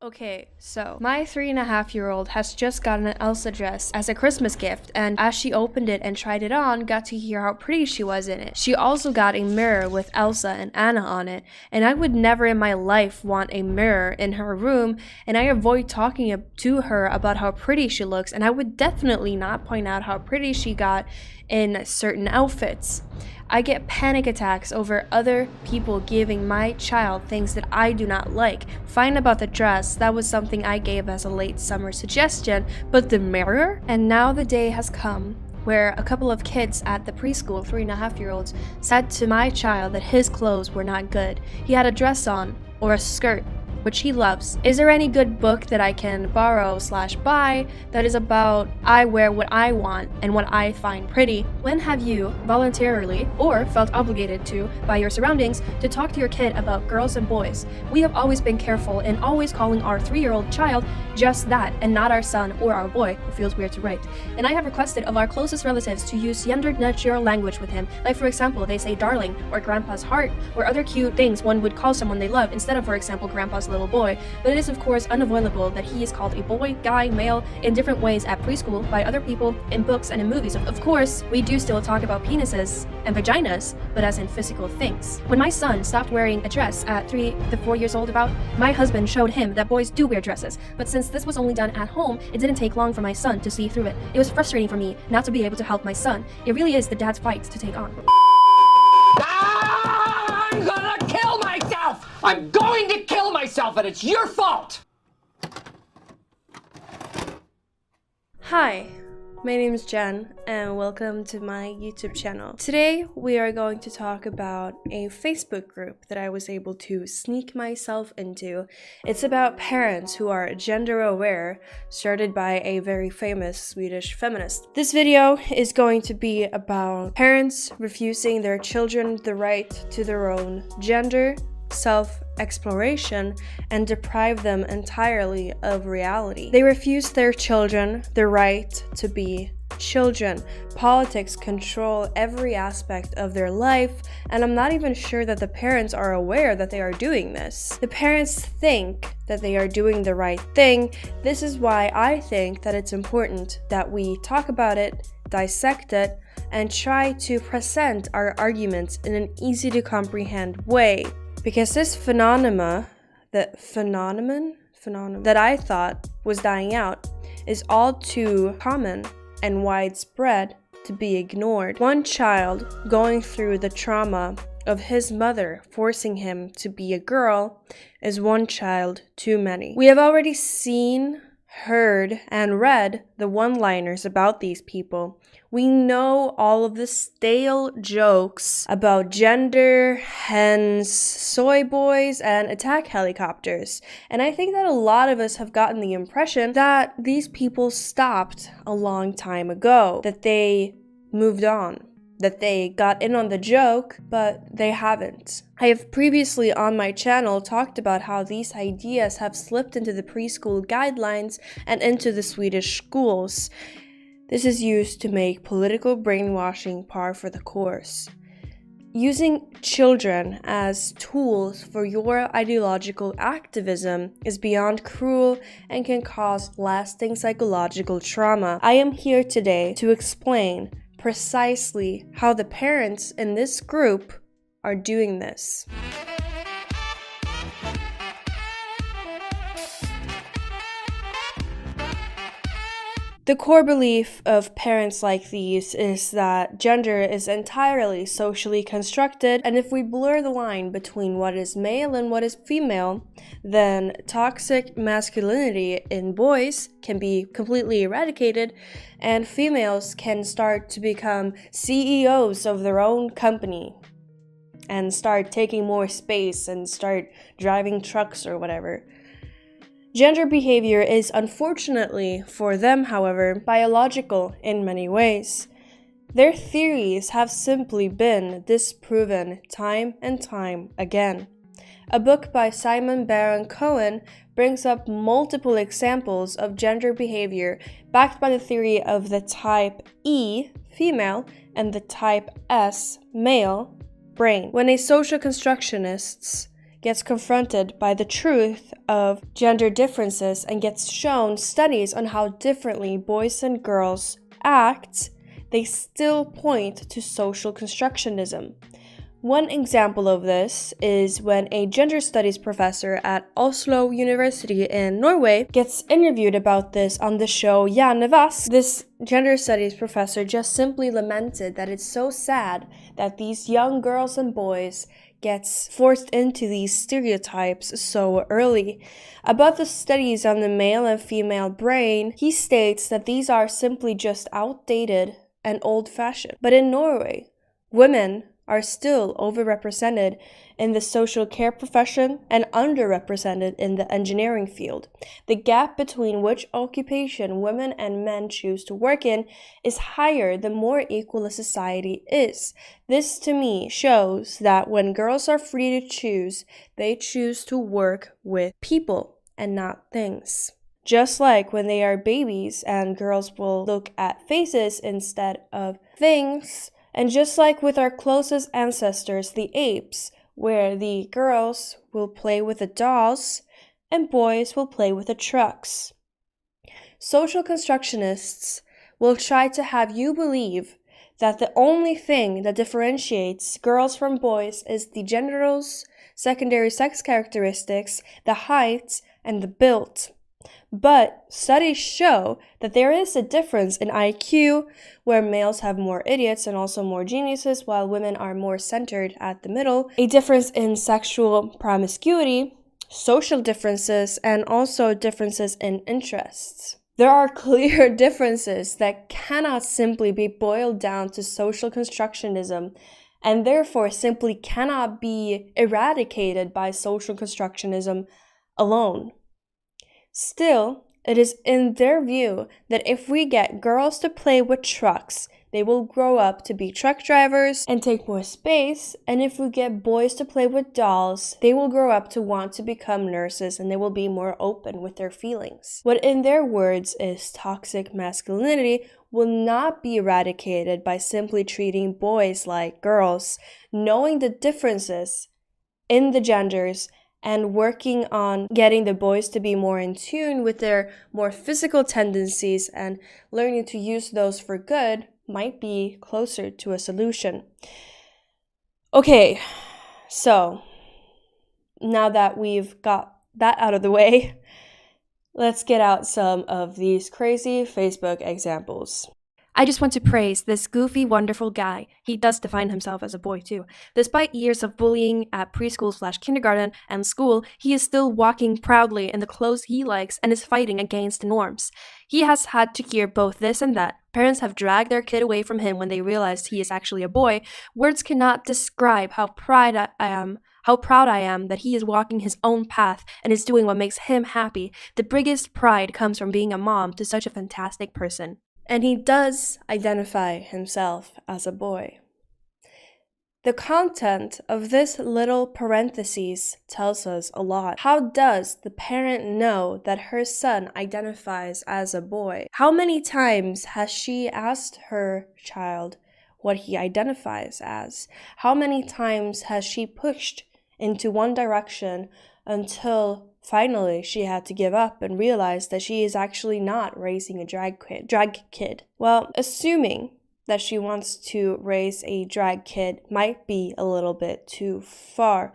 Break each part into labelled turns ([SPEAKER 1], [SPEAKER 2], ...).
[SPEAKER 1] Okay, so my 3.5-year-old has just gotten an Elsa dress as a Christmas gift, and as she opened it and tried it on, got to hear how pretty she was in it. She also got a mirror with Elsa and Anna on it, and I would never in my life want a mirror in her room, and I avoid talking to her about how pretty she looks, and I would definitely not point out how pretty she got in certain outfits. I get panic attacks over other people giving my child things that I do not like. Fine about the dress, that was something I gave as a late summer suggestion, but the mirror? And now the day has come where a couple of kids at the preschool, 3.5-year-olds, said to my child that his clothes were not good. He had a dress on, or a skirt, which he loves. Is there any good book that I can borrow/buy that is about I wear what I want and what I find pretty? When have you voluntarily or felt obligated to by your surroundings to talk to your kid about girls and boys? We have always been careful in always calling our 3-year-old child just that and not our son or our boy. It feels weird to write. And I have requested of our closest relatives to use gender-neutral language with him. Like for example, they say darling or grandpa's heart or other cute things one would call someone they love instead of, for example, grandpa's little boy, but it is of course unavoidable that he is called a boy, guy, male in different ways at preschool by other people in books and in movies. Of course, we do still talk about penises and vaginas, but as in physical things. When my son stopped wearing a dress at 3 to 4 years old my husband showed him that boys do wear dresses, but since this was only done at home, it didn't take long for my son to see through it. It was frustrating for me not to be able to help my son. It really is the dad's fight to take on.
[SPEAKER 2] I'm gonna kill myself! I'm going to kill myself, and it's your fault!
[SPEAKER 1] Hi, my name is Jen, and welcome to my YouTube channel. Today, we are going to talk about a Facebook group that I was able to sneak myself into. It's about parents who are gender aware, started by a very famous Swedish feminist. This video is going to be about parents refusing their children the right to their own gender, self-exploration, and deprive them entirely of reality. They refuse their children the right to be children. Politics control every aspect of their life, and I'm not even sure that the parents are aware that they are doing this. The parents think that they are doing the right thing. This is why I think that it's important that we talk about it, dissect it, and try to present our arguments in an easy to comprehend way. Because this phenomenon that I thought was dying out is all too common and widespread to be ignored. One child going through the trauma of his mother forcing him to be a girl is one child too many. We have already seen, heard, and read the one-liners about these people. We know all of the stale jokes about gender, hens, soy boys, and attack helicopters. And I think that a lot of us have gotten the impression that these people stopped a long time ago, that they moved on, that they got in on the joke, but they haven't. I have previously on my channel talked about how these ideas have slipped into the preschool guidelines and into the Swedish schools. This is used to make political brainwashing par for the course. Using children as tools for your ideological activism is beyond cruel and can cause lasting psychological trauma. I am here today to explain precisely how the parents in this group are doing this. The core belief of parents like these is that gender is entirely socially constructed, and if we blur the line between what is male and what is female, then toxic masculinity in boys can be completely eradicated, and females can start to become CEOs of their own company and start taking more space and start driving trucks or whatever. Gender behavior is unfortunately for them, however, biological in many ways. Their theories have simply been disproven time and time again. A book by Simon Bahron-Cohen brings up multiple examples of gender behavior backed by the theory of the type E, female, and the type S, male, brain. When a social constructionist gets confronted by the truth of gender differences and gets shown studies on how differently boys and girls act, they still point to social constructionism. One example of this is when a gender studies professor at Oslo University in Norway gets interviewed about this on the show Hjernevask. This gender studies professor just simply lamented that it's so sad that these young girls and boys gets forced into these stereotypes so early. About the studies on the male and female brain, he states that these are simply just outdated and old-fashioned. But in Norway, women are still overrepresented in the social care profession and underrepresented in the engineering field. The gap between which occupation women and men choose to work in is higher the more equal a society is. This to me shows that when girls are free to choose, they choose to work with people and not things. Just like when they are babies and girls will look at faces instead of things. And just like with our closest ancestors, the apes, where the girls will play with the dolls and boys will play with the trucks. Social constructionists will try to have you believe that the only thing that differentiates girls from boys is the genitals, secondary sex characteristics, the height, and the build. But studies show that there is a difference in IQ, where males have more idiots and also more geniuses, while women are more centered at the middle. A difference in sexual promiscuity, social differences, and also differences in interests. There are clear differences that cannot simply be boiled down to social constructionism, and therefore simply cannot be eradicated by social constructionism alone. Still, it is in their view that if we get girls to play with trucks, they will grow up to be truck drivers and take more space, and if we get boys to play with dolls, they will grow up to want to become nurses and they will be more open with their feelings. What in their words is toxic masculinity will not be eradicated by simply treating boys like girls, knowing the differences in the genders and working on getting the boys to be more in tune with their more physical tendencies and learning to use those for good might be closer to a solution. Okay, so now that we've got that out of the way, let's get out some of these crazy Facebook examples.
[SPEAKER 3] I just want to praise this goofy, wonderful guy. He does define himself as a boy too. Despite years of bullying at preschool/kindergarten and school, he is still walking proudly in the clothes he likes and is fighting against the norms. He has had to hear both this and that. Parents have dragged their kid away from him when they realized he is actually a boy. Words cannot describe how proud I am that he is walking his own path and is doing what makes him happy. The biggest pride comes from being a mom to such a fantastic person.
[SPEAKER 1] And he does identify himself as a boy. The content of this little parenthesis tells us a lot. How does the parent know that her son identifies as a boy? How many times has she asked her child what he identifies as? How many times has she pushed into one direction until finally she had to give up and realize that she is actually not raising a drag kid? Well, assuming that she wants to raise a drag kid might be a little bit too far.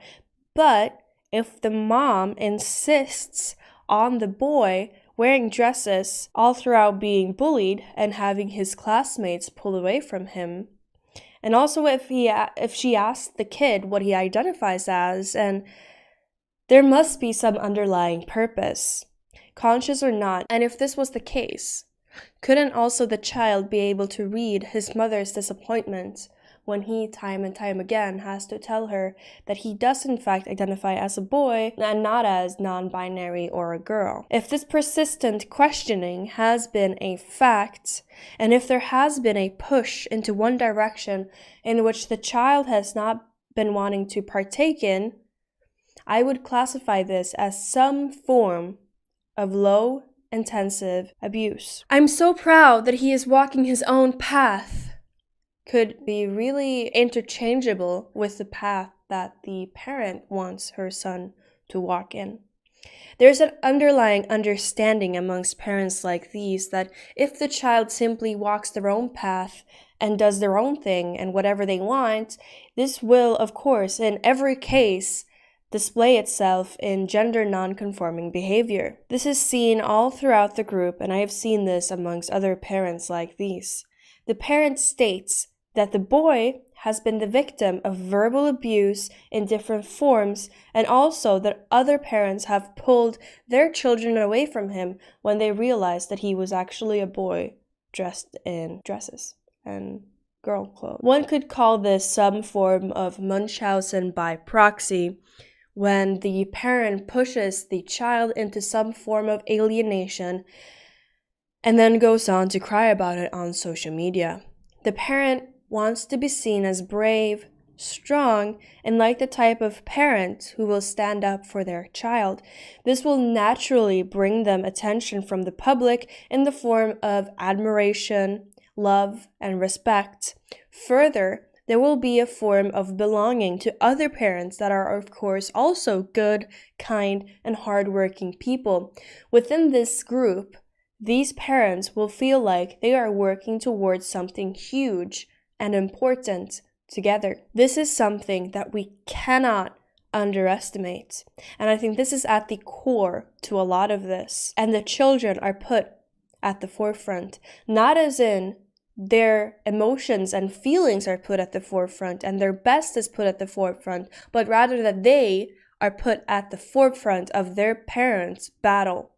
[SPEAKER 1] But if the mom insists on the boy wearing dresses all throughout being bullied and having his classmates pulled away from him, and also if she asks the kid what he identifies as, and there must be some underlying purpose, conscious or not. And if this was the case, couldn't also the child be able to read his mother's disappointment when he time and time again has to tell her that he does in fact identify as a boy and not as non-binary or a girl? If this persistent questioning has been a fact, and if there has been a push into one direction in which the child has not been wanting to partake in, I would classify this as some form of low-intensive abuse. I'm so proud that he is walking his own path could be really interchangeable with the path that the parent wants her son to walk in. There's an underlying understanding amongst parents like these that if the child simply walks their own path and does their own thing and whatever they want, this will, of course, in every case, display itself in gender non-conforming behavior. This is seen all throughout the group, and I have seen this amongst other parents like these. The parent states that the boy has been the victim of verbal abuse in different forms, and also that other parents have pulled their children away from him when they realized that he was actually a boy dressed in dresses and girl clothes. One could call this some form of Munchausen by proxy, when the parent pushes the child into some form of alienation and then goes on to cry about it on social media. The parent wants to be seen as brave, strong, and like the type of parent who will stand up for their child. This will naturally bring them attention from the public in the form of admiration, love, and respect. Further, there will be a form of belonging to other parents that are, of course, also good, kind, and hardworking people. Within this group, these parents will feel like they are working towards something huge and important together. This is something that we cannot underestimate. And I think this is at the core to a lot of this. And the children are put at the forefront, not as in their emotions and feelings are put at the forefront and their best is put at the forefront, but rather that they are put at the forefront of their parents' battle.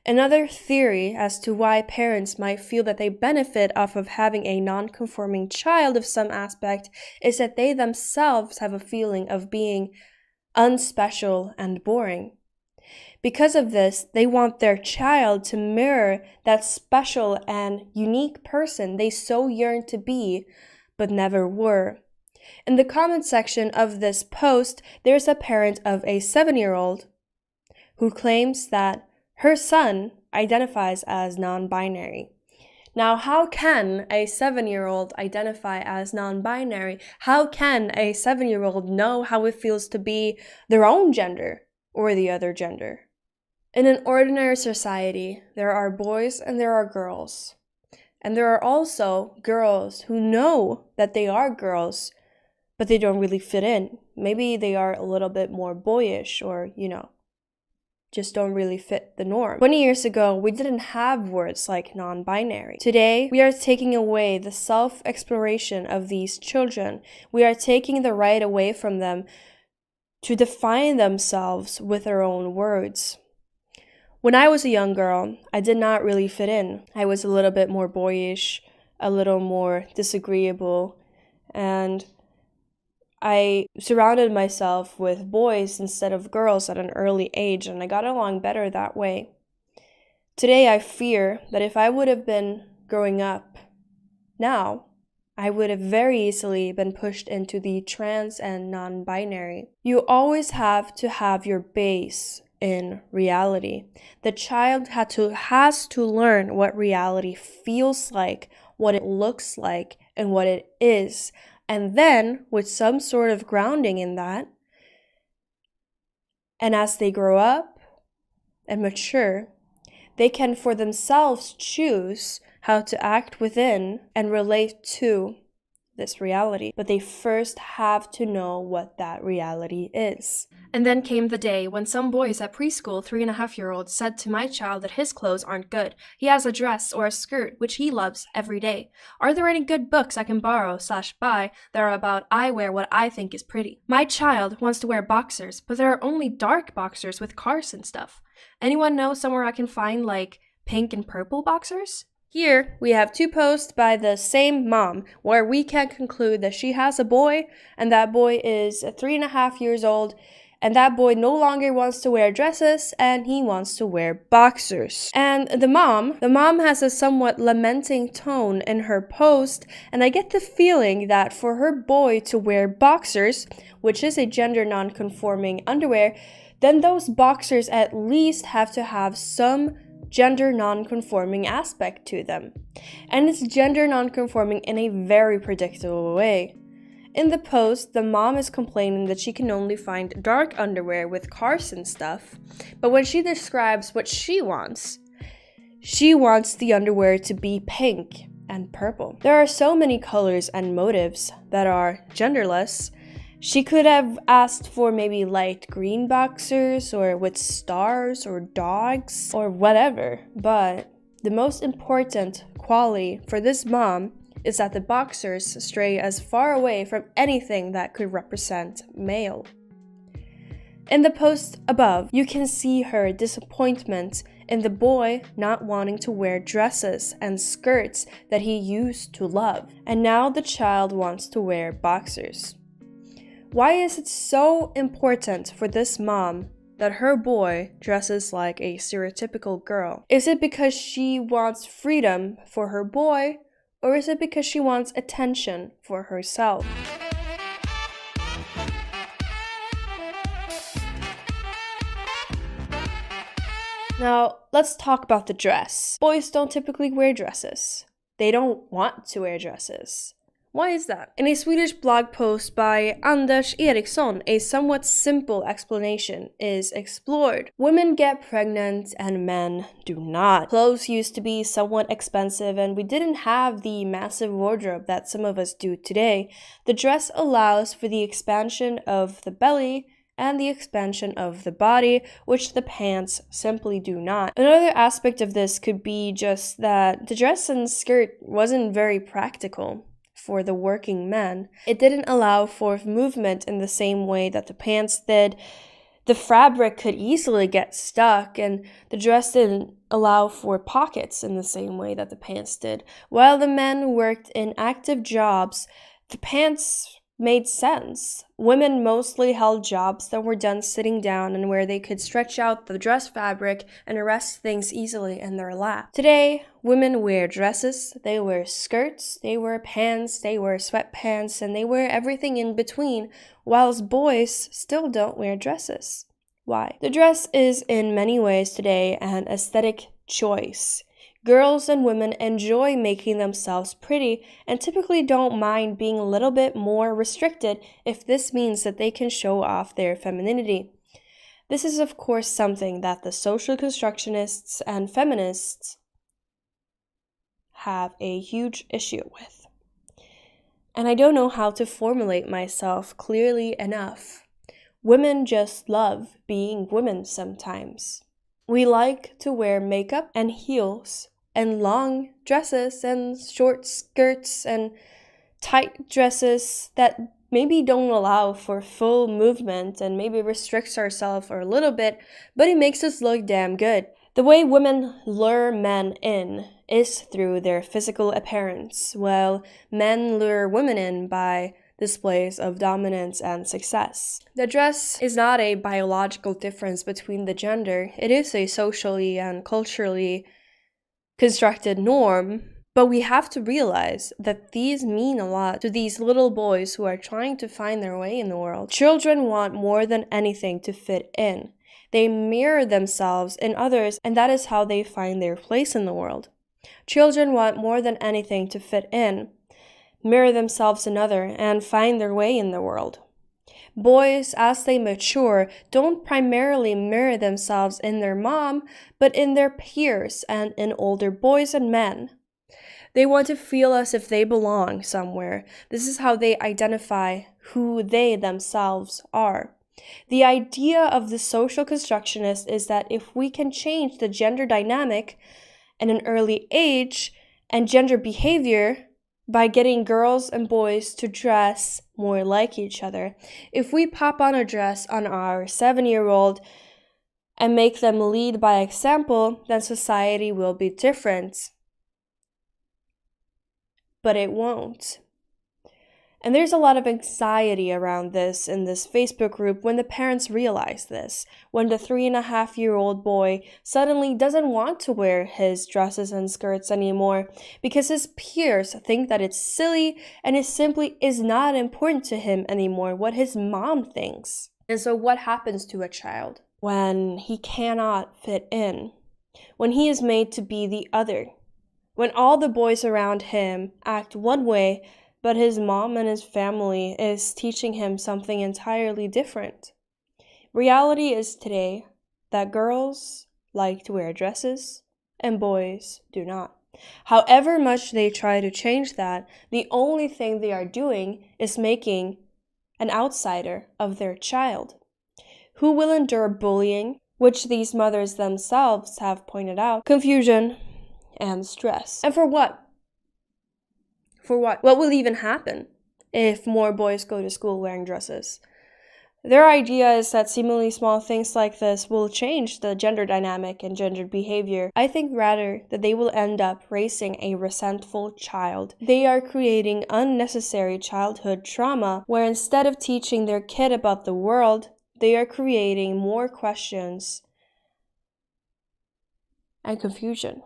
[SPEAKER 1] Another theory as to why parents might feel that they benefit off of having a non-conforming child of some aspect is that they themselves have a feeling of being unspecial and boring. Because of this, they want their child to mirror that special and unique person they so yearn to be, but never were. In the comment section of this post, there's a parent of a 7-year-old who claims that her son identifies as non-binary. Now, how can a 7-year-old identify as non-binary? How can a 7-year-old know how it feels to be their own gender or the other gender? In an ordinary society, there are boys and there are girls. And there are also girls who know that they are girls, but they don't really fit in. Maybe they are a little bit more boyish or, just don't really fit the norm. 20 years ago, we didn't have words like non-binary. Today, we are taking away the self-exploration of these children. We are taking the right away from them to define themselves with their own words. When I was a young girl, I did not really fit in. I was a little bit more boyish, a little more disagreeable, and I surrounded myself with boys instead of girls at an early age, and I got along better that way. Today, I fear that if I would have been growing up now, I would have very easily been pushed into the trans and non-binary. You always have to have your base in reality. The child has to learn what reality feels like, what it looks like, and what it is. And then, with some sort of grounding in that, and as they grow up and mature, they can for themselves choose how to act within and relate to this reality. But they first have to know what that reality is.
[SPEAKER 3] And then came the day when some boys at preschool 3.5-year-olds said to my child that his clothes aren't good. He has a dress or a skirt which he loves every day. Are there any good books I can borrow/buy that are about I wear what I think is pretty? My child wants to wear boxers, but there are only dark boxers with cars and stuff. Anyone know somewhere I can find like pink and purple boxers?
[SPEAKER 1] Here, we have 2 posts by the same mom, where we can conclude that she has a boy, and that boy is 3.5 years old, and that boy no longer wants to wear dresses, and he wants to wear boxers. And the mom has a somewhat lamenting tone in her post, and I get the feeling that for her boy to wear boxers, which is a gender non-conforming underwear, then those boxers at least have to have some gender non-conforming aspect to them. And it's gender non-conforming in a very predictable way. In the post, the mom is complaining that she can only find dark underwear with cars and stuff, but when she describes what she wants the underwear to be pink and purple. There are so many colors and motives that are genderless. She could have asked for maybe light green boxers or with stars or dogs or whatever, but the most important quality for this mom is that the boxers stray as far away from anything that could represent male. In the post above, you can see her disappointment in the boy not wanting to wear dresses and skirts that he used to love, and now the child wants to wear boxers. Why is it so important for this mom that her boy dresses like a stereotypical girl? Is it because she wants freedom for her boy, or is it because she wants attention for herself? Now, let's talk about the dress. Boys don't typically wear dresses. They don't want to wear dresses. Why is that? In a Swedish blog post by Anders Eriksson, a somewhat simple explanation is explored. Women get pregnant and men do not. Clothes used to be somewhat expensive and we didn't have the massive wardrobe that some of us do today. The dress allows for the expansion of the belly and the expansion of the body, which the pants simply do not. Another aspect of this could be just that the dress and skirt wasn't very practical for the working man. It didn't allow for movement in the same way that the pants did. The fabric could easily get stuck, and the dress didn't allow for pockets in the same way that the pants did. While the men worked in active jobs, the pants made sense. Women mostly held jobs that were done sitting down and where they could stretch out the dress fabric and rest things easily in their lap. Today, women wear dresses, they wear skirts, they wear pants, they wear sweatpants, and they wear everything in between, whilst boys still don't wear dresses. Why? The dress is in many ways today an aesthetic choice. Girls and women enjoy making themselves pretty and typically don't mind being a little bit more restricted if this means that they can show off their femininity. This is, of course, something that the social constructionists and feminists have a huge issue with. And I don't know how to formulate myself clearly enough. Women just love being women sometimes. We like to wear makeup and heels and long dresses and short skirts and tight dresses that maybe don't allow for full movement and maybe restricts ourselves a little bit, but it makes us look damn good. The way women lure men in is through their physical appearance, while men lure women in by displays of dominance and success. The dress is not a biological difference between the gender, it is a socially and culturally constructed norm, but we have to realize that these mean a lot to these little boys who are trying to find their way in the world. Children want more than anything to fit in. They mirror themselves in others, and that is how they find their place in the world. Children want more than anything to fit in, mirror themselves in others, and find their way in the world. Boys, as they mature, don't primarily mirror themselves in their mom, but in their peers and in older boys and men. They want to feel as if they belong somewhere. This is how they identify who they themselves are. The idea of the social constructionist is that if we can change the gender dynamic at an early age and gender behavior by getting girls and boys to dress more like each other. If we pop on a dress on our 7-year-old and make them lead by example, then society will be different. But it won't. And there's a lot of anxiety around this in this Facebook group when the parents realize this. When the 3.5-year-old boy suddenly doesn't want to wear his dresses and skirts anymore because his peers think that it's silly and it simply is not important to him anymore what his mom thinks. And so what happens to a child when he cannot fit in? When he is made to be the other? When all the boys around him act one way, but his mom and his family is teaching him something entirely different. Reality is today that girls like to wear dresses and boys do not. However much they try to change that, the only thing they are doing is making an outsider of their child. Who will endure bullying, which these mothers themselves have pointed out, confusion, and stress? And for what? For what? What will even happen if more boys go to school wearing dresses? Their idea is that seemingly small things like this will change the gender dynamic and gendered behavior. I think rather that they will end up raising a resentful child. They are creating unnecessary childhood trauma where instead of teaching their kid about the world, they are creating more questions and confusion.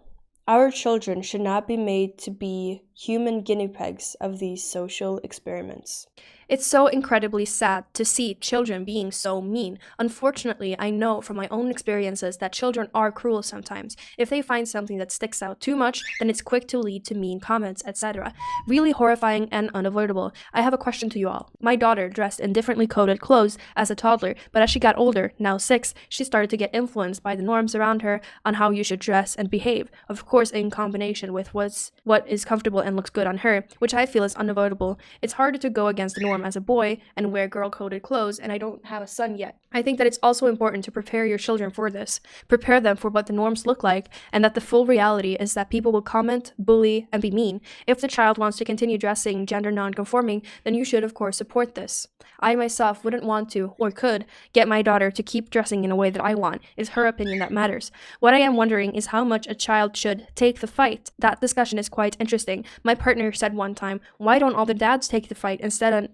[SPEAKER 1] Our children should not be made to be human guinea pigs of these social experiments.
[SPEAKER 3] It's so incredibly sad to see children being so mean. Unfortunately, I know from my own experiences that children are cruel sometimes. If they find something that sticks out too much, then it's quick to lead to mean comments, etc. Really horrifying and unavoidable. I have a question to you all. My daughter dressed in differently coded clothes as a toddler, but as she got older, now 6, she started to get influenced by the norms around her on how you should dress and behave. Of course, in combination with what is comfortable and looks good on her, which I feel is unavoidable. It's harder to go against the norm as a boy and wear girl-coded clothes, and I don't have a son yet. I think that it's also important to prepare your children for this. Prepare them for what the norms look like, and that the full reality is that people will comment, bully, and be mean. If the child wants to continue dressing gender non-conforming, then you should of course support this. I myself wouldn't want to, or could, get my daughter to keep dressing in a way that I want. It's her opinion that matters. What I am wondering is how much a child should take the fight. That discussion is quite interesting. My partner said one time, why don't all the dads take the fight instead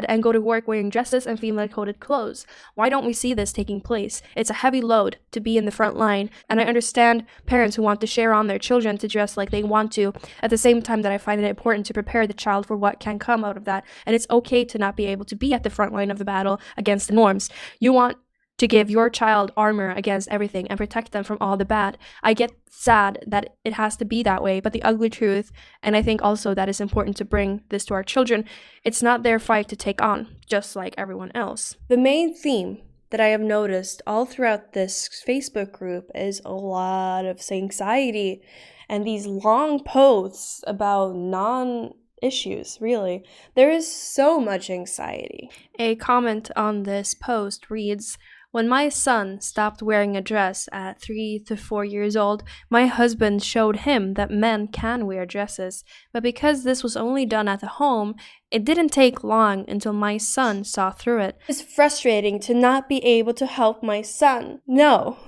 [SPEAKER 3] and go to work wearing dresses and female-coded clothes? Why don't we see this taking place? It's a heavy load to be in the front line, and I understand parents who want to share on their children to dress like they want to, at the same time that I find it important to prepare the child for what can come out of that, and it's okay to not be able to be at the front line of the battle against the norms. You want to give your child armor against everything and protect them from all the bad. I get sad that it has to be that way, but the ugly truth, and I think also that it's important to bring this to our children, it's not their fight to take on, just like everyone else. The main theme that I have noticed all throughout this Facebook group is a lot of anxiety and these long posts about non-issues, really. There is so much anxiety. A comment on this post reads, when my son stopped wearing a dress at 3 to 4 years old, my husband showed him that men can wear dresses, but because this was only done at the home, it didn't take long until my son saw through it. It's frustrating to not be able to help my son. No,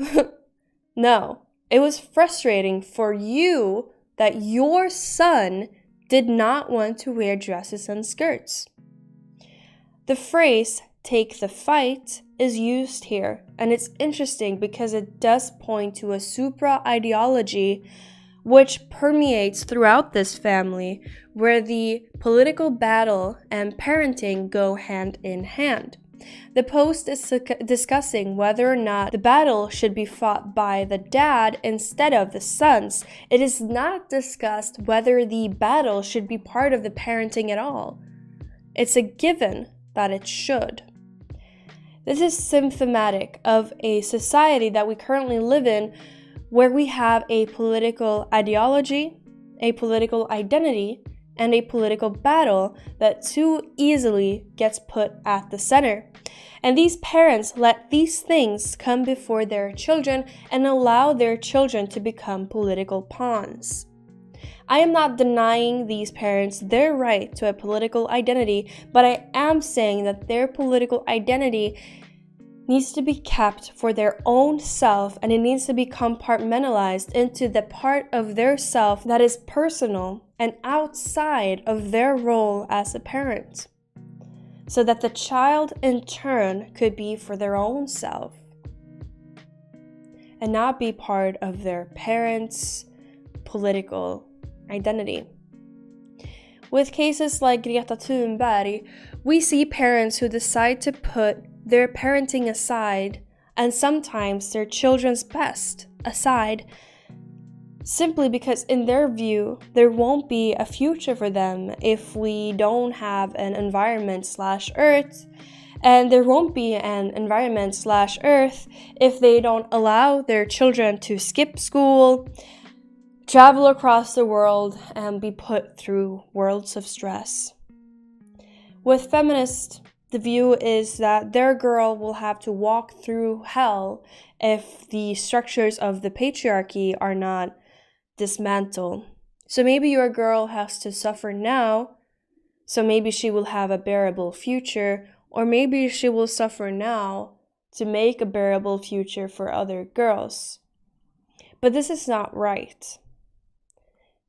[SPEAKER 3] no. It was frustrating for you that your son did not want to wear dresses and skirts. The phrase, take the fight, is used here, and it's interesting because it does point to a supra ideology which permeates throughout this family, where the political battle and parenting go hand in hand. The post is discussing whether or not the battle should be fought by the dad instead of the sons. It is not discussed whether the battle should be part of the parenting at all. It's a given that it should. This is symptomatic of a society that we currently live in, where we have a political ideology, a political identity, and a political battle that too easily gets put at the center. And these parents let these things come before their children and allow their children to become political pawns. I am not denying these parents their right to a political identity, but I am saying that their political identity needs to be kept for their own self, and it needs to be compartmentalized into the part of their self that is personal and outside of their role as a parent, so that the child in turn could be for their own self and not be part of their parents' political identity. With cases like Greta Thunberg, we see parents who decide to put their parenting aside, and sometimes their children's best aside,
[SPEAKER 1] Simply because in their view, there won't be a future for them if we don't have an environment/earth, and there won't be an environment/earth if they don't allow their children to skip school, travel across the world, and be put through worlds of stress. With feminists, the view is that their girl will have to walk through hell if the structures of the patriarchy are not dismantled. So maybe your girl has to suffer now, so maybe she will have a bearable future, or maybe she will suffer now to make a bearable future for other girls. But this is not right.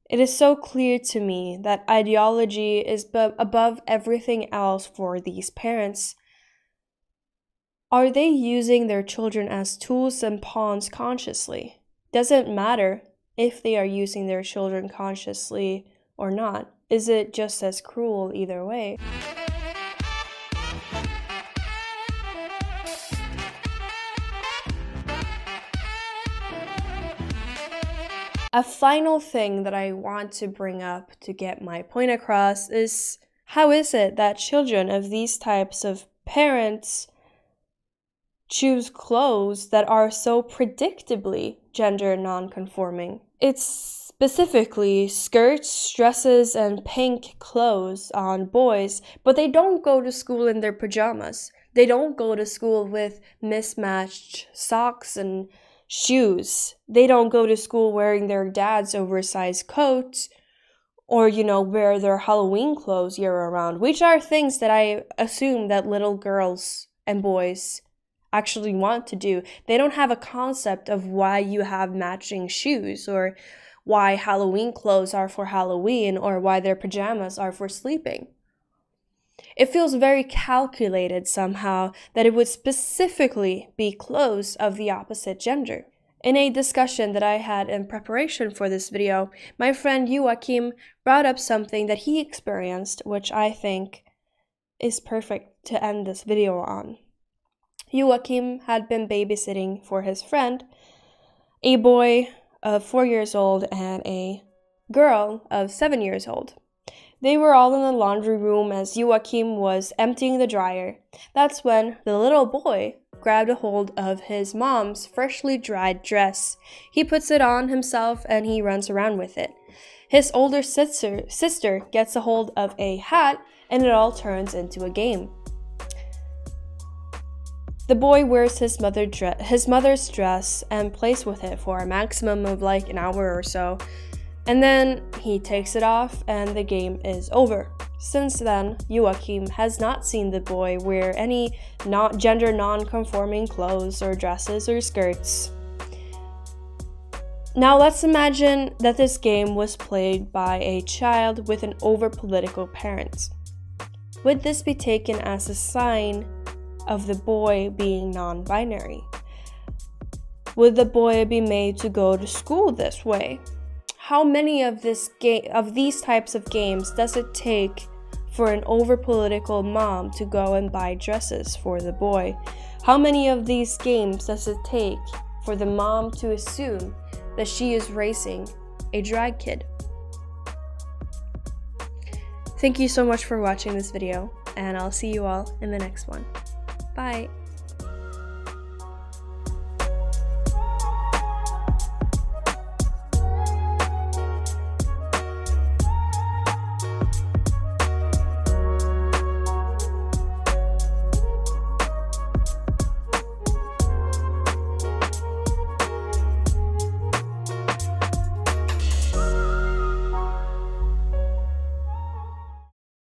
[SPEAKER 1] It is so clear to me that ideology is above everything else for these parents. Are they using their children as tools and pawns consciously? Doesn't matter if they are using their children consciously or not. Is it just as cruel either way? A final thing that I want to bring up to get my point across is, how is it that children of these types of parents choose clothes that are so predictably gender non-conforming? It's specifically skirts, dresses, and pink clothes on boys, but they don't go to school in their pajamas. They don't go to school with mismatched socks and shoes. They don't go to school wearing their dad's oversized coat or, wear their Halloween clothes year-round, which are things that I assume that little girls and boys actually want to do. They don't have a concept of why you have matching shoes, or why Halloween clothes are for Halloween, or why their pajamas are for sleeping. It feels very calculated somehow that it would specifically be clothes of the opposite gender. In a discussion that I had in preparation for this video, my friend Joachim brought up something that he experienced, which I think is perfect to end this video on. Joachim had been babysitting for his friend, a boy of 4 years old and a girl of 7 years old. They were all in the laundry room as Joachim was emptying the dryer. That's when the little boy grabbed a hold of his mom's freshly dried dress. He puts it on himself and he runs around with it. His older sister gets a hold of a hat, and it all turns into a game. The boy wears his mother's dress and plays with it for a maximum of like an hour or so. And then he takes it off and the game is over. Since then, Joachim has not seen the boy wear any gender non-conforming clothes or dresses or skirts. Now let's imagine that this game was played by a child with an over-political parent. Would this be taken as a sign of the boy being non-binary? Would the boy be made to go to school this way? How many of these types of games does it take for an over-political mom to go and buy dresses for the boy? How many of these games does it take for the mom to assume that she is raising a drag kid? Thank you so much for watching this video, and I'll see you all in the next one. Bye!